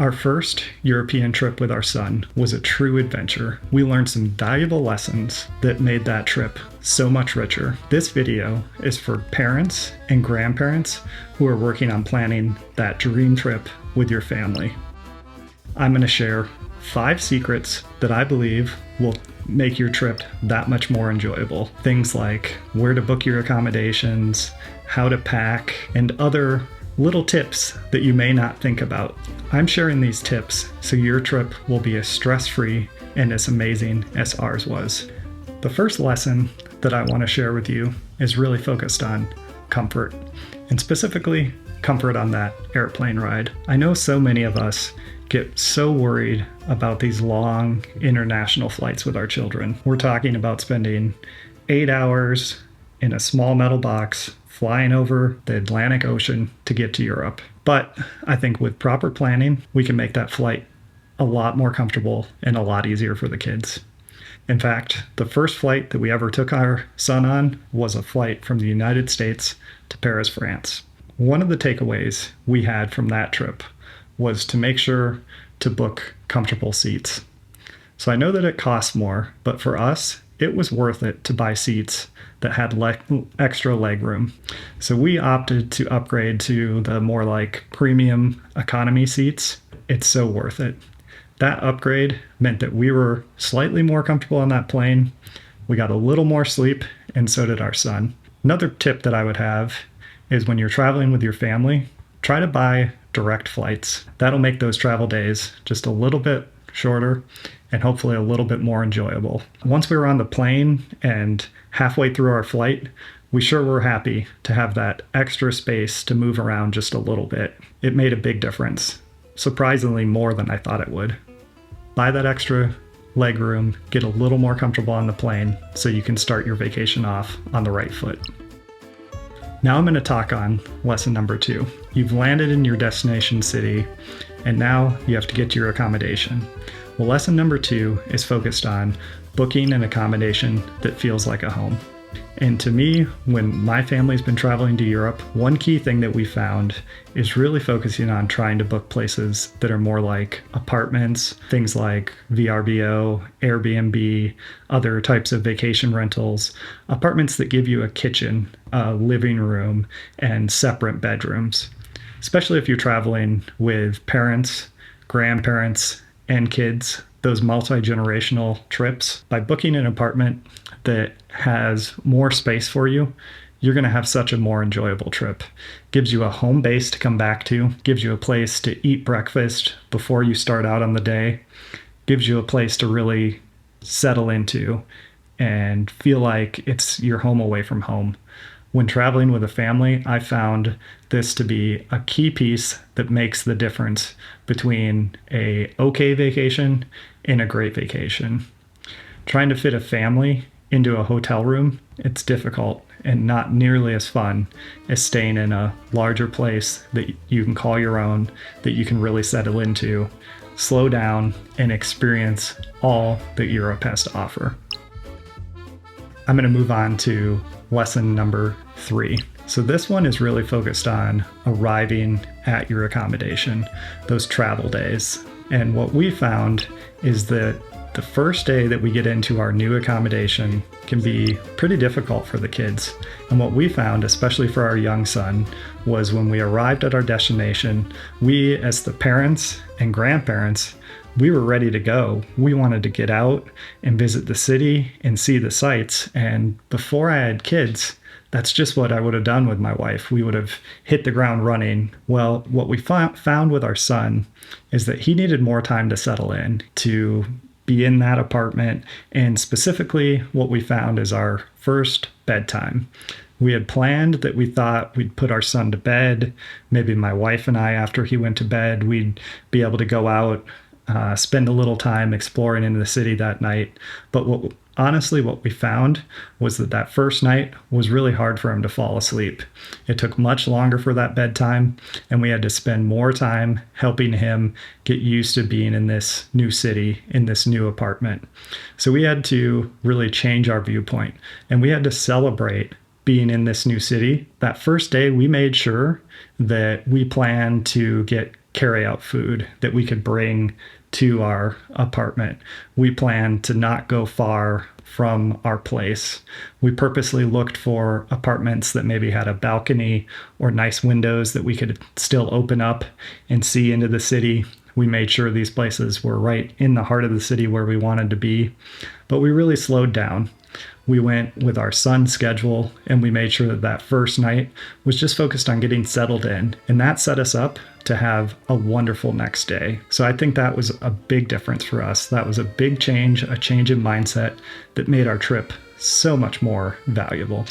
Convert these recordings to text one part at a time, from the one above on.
Our first European trip with our son was a true adventure. We learned some valuable lessons that made that trip so much richer. This video is for parents and grandparents who are working on planning that dream trip with your family. I'm going to share 5 secrets that I believe will make your trip that much more enjoyable. Things like where to book your accommodations, how to pack, and other little tips that you may not think about. I'm sharing these tips so your trip will be as stress-free and as amazing as ours was. The first lesson that I want to share with you is really focused on comfort, and specifically comfort on that airplane ride. I know so many of us get so worried about these long international flights with our children. We're talking about spending 8 hours in a small metal box flying over the Atlantic Ocean to get to Europe. But I think with proper planning, we can make that flight a lot more comfortable and a lot easier for the kids. In fact, the first flight that we ever took our son on was a flight from the United States to Paris, France. One of the takeaways we had from that trip was to make sure to book comfortable seats. So I know that it costs more, but for us, it was worth it to buy seats that had extra leg room. So we opted to upgrade to the more like premium economy seats. It's so worth it. That upgrade meant that we were slightly more comfortable on that plane. We got a little more sleep, and so did our son. Another tip that I would have is when you're traveling with your family, try to buy direct flights. That'll make those travel days just a little bit shorter and hopefully a little bit more enjoyable. Once we were on the plane and halfway through our flight, we sure were happy to have that extra space to move around just a little bit. It made a big difference, surprisingly more than I thought it would. Buy that extra leg room, get a little more comfortable on the plane so you can start your vacation off on the right foot. Now I'm going to talk on lesson number 2. You've landed in your destination city, and now you have to get to your accommodation. Well, lesson number 2 is focused on booking an accommodation that feels like a home. And to me, when my family's been traveling to Europe, one key thing that we found is really focusing on trying to book places that are more like apartments, things like VRBO, Airbnb, other types of vacation rentals, apartments that give you a kitchen, a living room, and separate bedrooms. Especially if you're traveling with parents, grandparents, and kids, those multi-generational trips. By booking an apartment that has more space for you, you're going to have such a more enjoyable trip. Gives you a home base to come back to, gives you a place to eat breakfast before you start out on the day, gives you a place to really settle into and feel like it's your home away from home. When traveling with a family, I found this to be a key piece that makes the difference between a okay vacation and a great vacation. Trying to fit a family into a hotel room, it's difficult and not nearly as fun as staying in a larger place that you can call your own, that you can really settle into, slow down, and experience all that Europe has to offer. I'm going to move on to lesson number 3. So this one is really focused on arriving at your accommodation, those travel days. And what we found is that the first day that we get into our new accommodation can be pretty difficult for the kids. And what we found, especially for our young son, was when we arrived at our destination, we as the parents and grandparents, we were ready to go. We wanted to get out and visit the city and see the sights. And before I had kids, that's just what I would have done with my wife. We would have hit the ground running. Well, what we found with our son is that he needed more time to settle in, to be in that apartment. And specifically, what we found is our first bedtime. We had planned that we thought we'd put our son to bed. Maybe my wife and I, after he went to bed, we'd be able to go out, spend a little time exploring into the city that night. But honestly, what we found was that first night was really hard for him to fall asleep. It took much longer for that bedtime, and we had to spend more time helping him get used to being in this new city, in this new apartment. So we had to really change our viewpoint, and we had to celebrate being in this new city. That first day, we made sure that we planned to get carry out food that we could bring to our apartment. We planned to not go far from our place. We purposely looked for apartments that maybe had a balcony or nice windows that we could still open up and see into the city. We made sure these places were right in the heart of the city where we wanted to be, but we really slowed down. We went with our son's schedule, and we made sure that that first night was just focused on getting settled in. And that set us up to have a wonderful next day. So I think that was a big difference for us. That was a big change, a change in mindset that made our trip so much more valuable.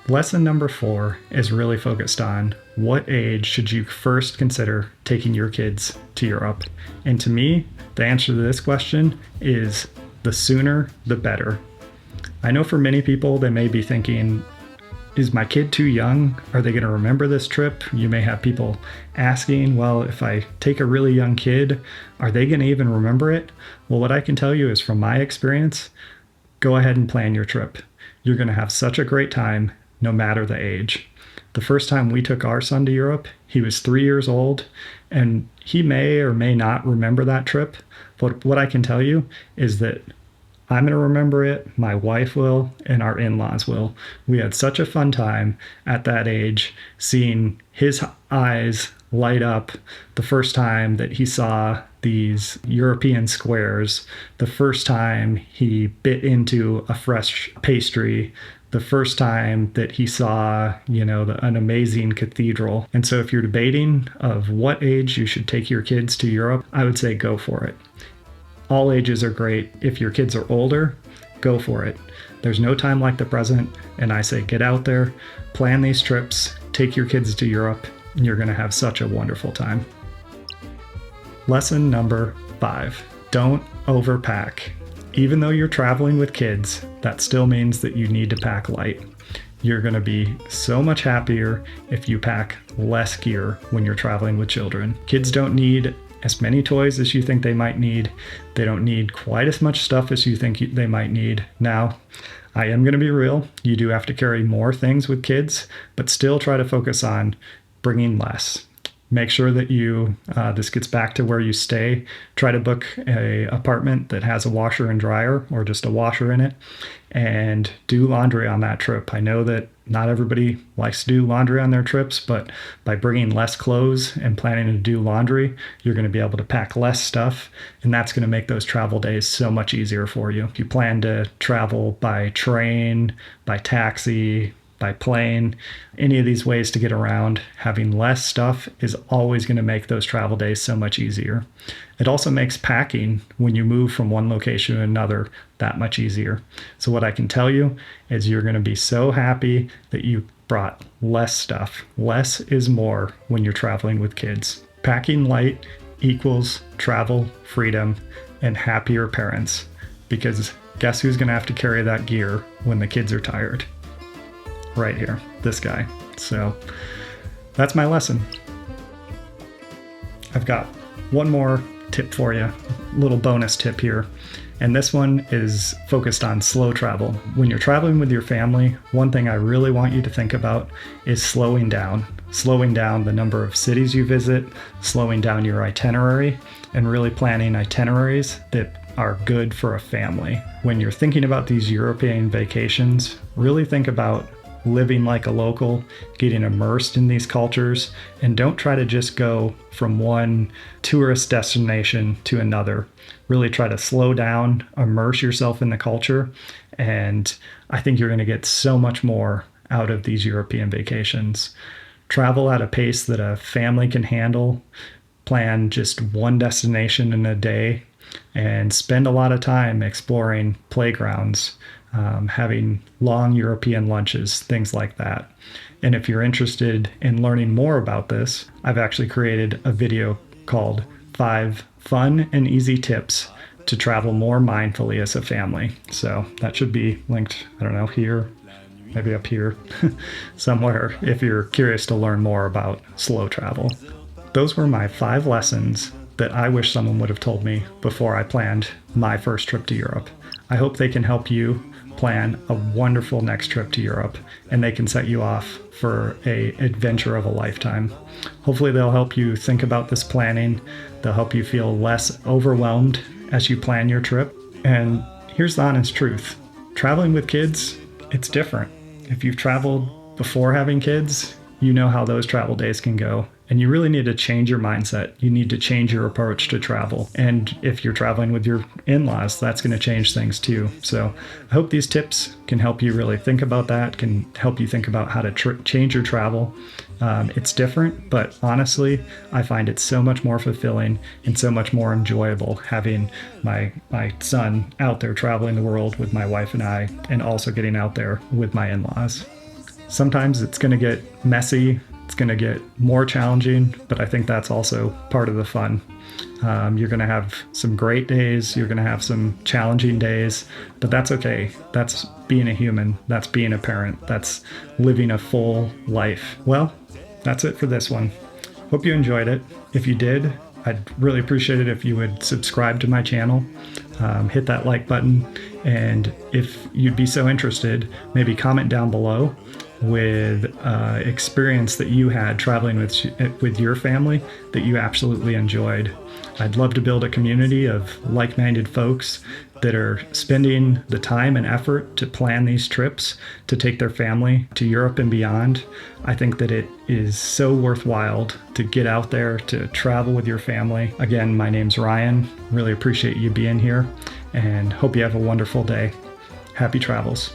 Lesson number 4 is really focused on what age should you first consider taking your kids to Europe. And to me, the answer to this question is the sooner, the better. I know for many people, they may be thinking, is my kid too young? Are they going to remember this trip? You may have people asking, well, if I take a really young kid, are they going to even remember it? Well, what I can tell you is from my experience, go ahead and plan your trip. You're going to have such a great time, no matter the age. The first time we took our son to Europe, he was 3 years old, and he may or may not remember that trip. But what I can tell you is that I'm going to remember it, my wife will, and our in-laws will. We had such a fun time at that age, seeing his eyes light up the first time that he saw these European squares, the first time he bit into a fresh pastry, the first time that he saw, an amazing cathedral. And so if you're debating of what age you should take your kids to Europe, I would say go for it. All ages are great. If your kids are older, go for it. There's no time like the present, and I say get out there, plan these trips, take your kids to Europe, and you're going to have such a wonderful time. Lesson number 5, don't overpack. Even though you're traveling with kids, that still means that you need to pack light. You're going to be so much happier if you pack less gear when you're traveling with children. Kids don't need as many toys as you think they might need. They don't need quite as much stuff as you think they might need. Now, I am going to be real. You do have to carry more things with kids, but still try to focus on bringing less. Make sure that this gets back to where you stay. Try to book an apartment that has a washer and dryer or just a washer in it, and do laundry on that trip. I know that not everybody likes to do laundry on their trips, but by bringing less clothes and planning to do laundry, you're going to be able to pack less stuff, and that's going to make those travel days so much easier for you. If you plan to travel by train, by taxi, by plane, any of these ways to get around, having less stuff is always going to make those travel days so much easier. It also makes packing when you move from one location to another that much easier. So what I can tell you is you're going to be so happy that you brought less stuff. Less is more when you're traveling with kids. Packing light equals travel, freedom, and happier parents, because guess who's going to have to carry that gear when the kids are tired? Right here, this guy. So that's my lesson. I've got one more tip for you, little bonus tip here. And this one is focused on slow travel. When you're traveling with your family, one thing I really want you to think about is slowing down. Slowing down the number of cities you visit, slowing down your itinerary, and really planning itineraries that are good for a family. When you're thinking about these European vacations, really think about living like a local, getting immersed in these cultures, and don't try to just go from one tourist destination to another. Really try to slow down, immerse yourself in the culture, and I think you're going to get so much more out of these European vacations. Travel at a pace that a family can handle, plan just one destination in a day, and spend a lot of time exploring playgrounds, having long European lunches, things like that. And if you're interested in learning more about this, I've actually created a video called 5 Fun and Easy Tips to Travel More Mindfully as a Family. So that should be linked, I don't know, here, maybe up here, somewhere, if you're curious to learn more about slow travel. Those were my 5 lessons that I wish someone would have told me before I planned my first trip to Europe. I hope they can help you plan a wonderful next trip to Europe, and they can set you off for a adventure of a lifetime. Hopefully they'll help you think about this planning. They'll help you feel less overwhelmed as you plan your trip. And here's the honest truth. Traveling with kids, it's different. If you've traveled before having kids, you know how those travel days can go. And you really need to change your mindset. You need to change your approach to travel. And if you're traveling with your in-laws, that's going to change things too. So I hope these tips can help you really think about that, can help you think about how to change your travel. It's different, but honestly, I find it so much more fulfilling and so much more enjoyable having my son out there traveling the world with my wife and I, and also getting out there with my in-laws. Sometimes it's going to get messy. It's going to get more challenging, but I think that's also part of the fun. You're going to have some great days. You're going to have some challenging days, but that's okay. That's being a human. That's being a parent. That's living a full life. Well, that's it for this one. Hope you enjoyed it. If you did, I'd really appreciate it if you would subscribe to my channel, hit that like button, and if you'd be so interested, maybe comment down below with experience that you had traveling with your family that you absolutely enjoyed. I'd love to build a community of like-minded folks that are spending the time and effort to plan these trips to take their family to Europe and beyond. I think that it is so worthwhile to get out there to travel with your family. Again, my name's Ryan. Really appreciate you being here and hope you have a wonderful day. Happy travels.